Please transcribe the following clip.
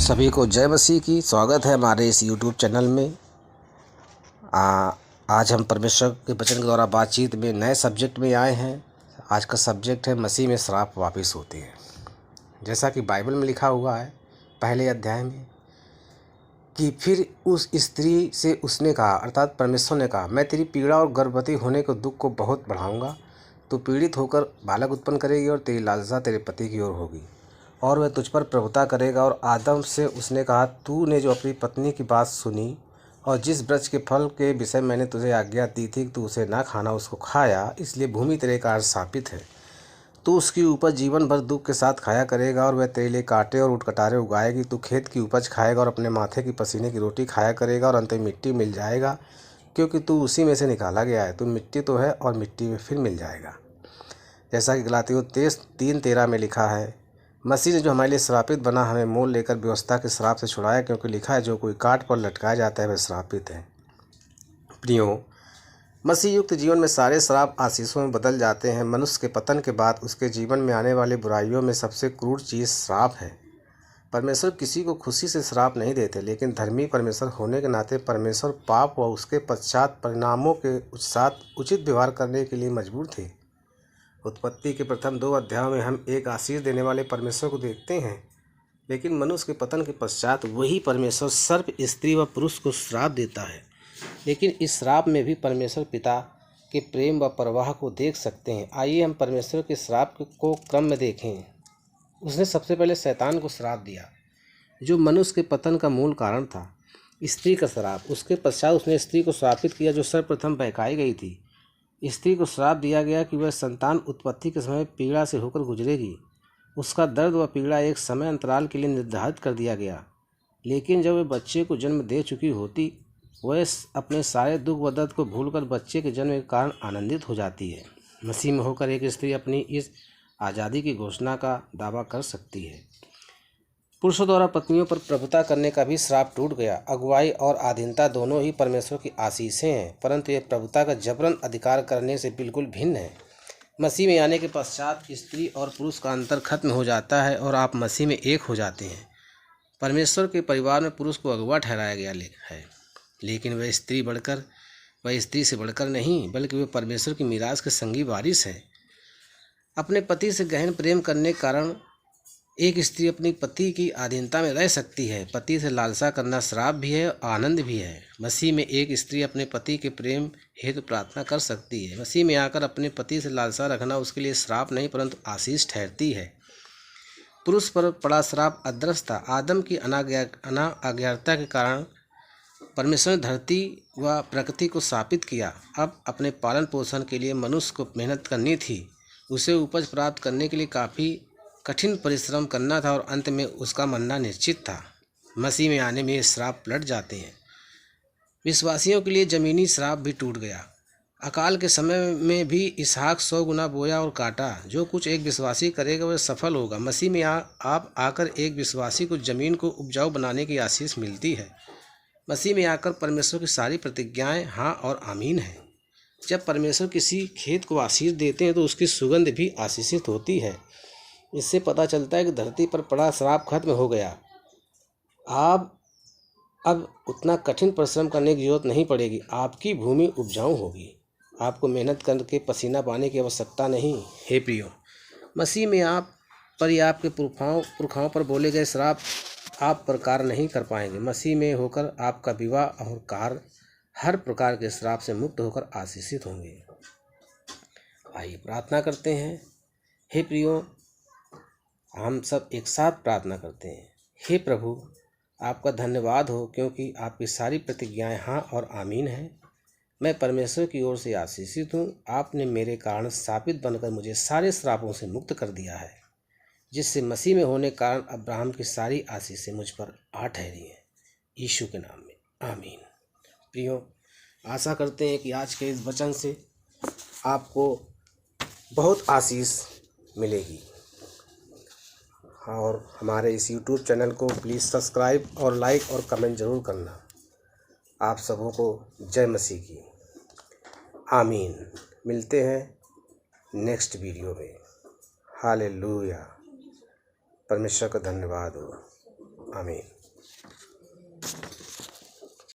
सभी को जय मसीह की। स्वागत है हमारे इस YouTube चैनल में। आज हम परमेश्वर के वचन के द्वारा बातचीत में नए सब्जेक्ट में आए हैं। आज का सब्जेक्ट है मसीह में श्राप वापिस होते हैं। जैसा कि बाइबल में लिखा हुआ है पहले अध्याय में कि फिर उस स्त्री से उसने कहा, अर्थात परमेश्वर ने कहा, मैं तेरी पीड़ा और गर्भवती होने के दुख को बहुत बढ़ाऊँगा। तू पीड़ित होकर बालक उत्पन्न करेगी और तेरी लालसा तेरे पति की ओर होगी और वह तुझ पर प्रभुता करेगा। और आदम से उसने कहा, तूने जो अपनी पत्नी की बात सुनी और जिस वृक्ष के फल के विषय मैंने तुझे आज्ञा दी थी कि तू उसे ना खाना, उसको खाया, इसलिए भूमि तेरे कारण शापित है। तू उसकी उपज जीवन भर दुख के साथ खाया करेगा और वह तेरे लिए कांटे और उटकटारे उगाएगी। तू खेत की उपज खाएगा और अपने माथे की पसीने की रोटी खाया करेगा और अंत में मिट्टी मिल जाएगा, क्योंकि तू उसी में से निकाला गया है। तू मिट्टी तो है और मिट्टी में फिर मिल जाएगा। जैसा कि गलातियों 3:13 में लिखा है, मसीह ने जो हमारे लिए श्रापित बना हमें मोल लेकर व्यवस्था के श्राप से छुड़ाया, क्योंकि लिखा है, जो कोई काट पर लटकाया जाता है वह श्रापित है। प्रियो, मसीह युक्त जीवन में सारे श्राप आशीषों में बदल जाते हैं। मनुष्य के पतन के बाद उसके जीवन में आने वाली बुराइयों में सबसे क्रूर चीज़ श्राप है। परमेश्वर किसी को खुशी से श्राप नहीं देते, लेकिन धर्मी परमेश्वर होने के नाते परमेश्वर पाप व उसके पश्चात परिणामों के साथ उचित व्यवहार करने के लिए मजबूर थे। उत्पत्ति के प्रथम 2 अध्यायों में हम एक आशीष देने वाले परमेश्वर को देखते हैं, लेकिन मनुष्य के पतन के पश्चात वही परमेश्वर सर्प, स्त्री व पुरुष को श्राप देता है। लेकिन इस श्राप में भी परमेश्वर पिता के प्रेम व प्रवाह को देख सकते हैं। आइए हम परमेश्वर के श्राप को क्रम में देखें। उसने सबसे पहले शैतान को श्राप दिया, जो मनुष्य के पतन का मूल कारण था। स्त्री का श्राप, उसके पश्चात उसने स्त्री को श्रापित किया, जो सर्वप्रथम बहकाई गई थी। स्त्री को श्राप दिया गया कि वह संतान उत्पत्ति के समय पीड़ा से होकर गुजरेगी। उसका दर्द व पीड़ा एक समय अंतराल के लिए निर्धारित कर दिया गया, लेकिन जब वह बच्चे को जन्म दे चुकी होती, वह अपने सारे दुख व दर्द को भूलकर बच्चे के जन्म के कारण आनंदित हो जाती है। मसीह में होकर एक स्त्री अपनी इस आज़ादी की घोषणा का दावा कर सकती है। पुरुषों द्वारा पत्नियों पर प्रभुता करने का भी श्राप टूट गया। अगुवाई और अधीनता दोनों ही परमेश्वर की आशीषें हैं, परंतु यह प्रभुता का जबरन अधिकार करने से बिल्कुल भिन्न है। मसीह में आने के पश्चात स्त्री और पुरुष का अंतर खत्म हो जाता है और आप मसीह में एक हो जाते हैं। परमेश्वर के परिवार में पुरुष को अगुवा ठहराया गया है, लेकिन वह स्त्री से बढ़कर नहीं, बल्कि वह परमेश्वर की मीरास के संगी वारिस है। अपने पति से गहन प्रेम करने के कारण एक स्त्री अपनी पति की अधीनता में रह सकती है। पति से लालसा करना श्राप भी है, आनंद भी है। मसीह में एक स्त्री अपने पति के प्रेम हेतु प्रार्थना कर सकती है। मसीह में आकर अपने पति से लालसा रखना उसके लिए श्राप नहीं, परंतु आशीष ठहरती है। पुरुष पर पड़ा श्राप अदृश्य था। आदम की अनाज्ञाता के कारण परमेश्वर ने धरती व प्रकृति को शापित किया। अब अपने पालन पोषण के लिए मनुष्य को मेहनत करनी थी। उसे उपज प्राप्त करने के लिए काफ़ी कठिन परिश्रम करना था और अंत में उसका मरना निश्चित था। मसीह में आने में ये श्राप पलट जाते हैं। विश्वासियों के लिए ज़मीनी श्राप भी टूट गया। अकाल के समय में भी इसहाक 100 गुना बोया और काटा। जो कुछ एक विश्वासी करेगा वह सफल होगा। मसीह में आप आकर एक विश्वासी को ज़मीन को उपजाऊ बनाने की आशीष मिलती है। मसीह में आकर परमेश्वर की सारी प्रतिज्ञाएँ हाँ और आमीन हैं। जब परमेश्वर किसी खेत को आशीष देते हैं तो उसकी सुगंध भी आशीषित होती है। इससे पता चलता है कि धरती पर पड़ा श्राप खत्म हो गया। आप अब उतना कठिन परिश्रम करने की जरूरत नहीं पड़ेगी। आपकी भूमि उपजाऊ होगी। आपको मेहनत करके पसीना पाने की आवश्यकता नहीं। हे प्रियो, मसीह में आप पर या आपके पुरखाओं पर बोले गए श्राप आप पर कार्य नहीं कर पाएंगे। मसीह में होकर आपका विवाह और कार्य हर प्रकार के श्राप से मुक्त होकर आशीषित होंगे। आइए प्रार्थना करते हैं। हे प्रियो, हम सब एक साथ प्रार्थना करते हैं। हे प्रभु, आपका धन्यवाद हो, क्योंकि आपकी सारी प्रतिज्ञाएं हाँ और आमीन हैं। मैं परमेश्वर की ओर से आशीषित हूँ। आपने मेरे कारण स्थापित बनकर मुझे सारे श्रापों से मुक्त कर दिया है, जिससे मसीह में होने के कारण अब्राहम की सारी आशीषें मुझ पर आ ठहरी हैं। यीशु के नाम में आमीन। प्रियो, आशा करते हैं कि आज के इस वचन से आपको बहुत आशीष मिलेगी और हमारे इस YouTube चैनल को प्लीज़ सब्सक्राइब और लाइक और कमेंट ज़रूर करना। आप सबों को जय मसीह की। आमीन। मिलते हैं नेक्स्ट वीडियो में। हालेलुया। परमेश्वर का धन्यवाद हो। आमीन।